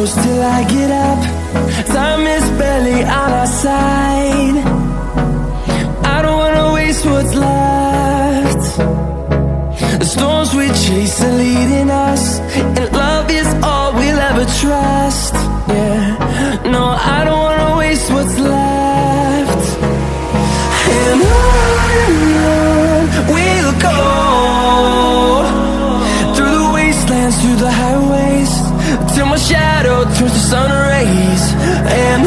close till I get up. Time is barely on our side. I don't wanna waste what's left. The storms we chase are leading us, and love is all we'll ever trust. Yeah, no, I don't wanna waste what's left. And on we'll go, through the wastelands, through the highways, till my shadow turns to sun rays. And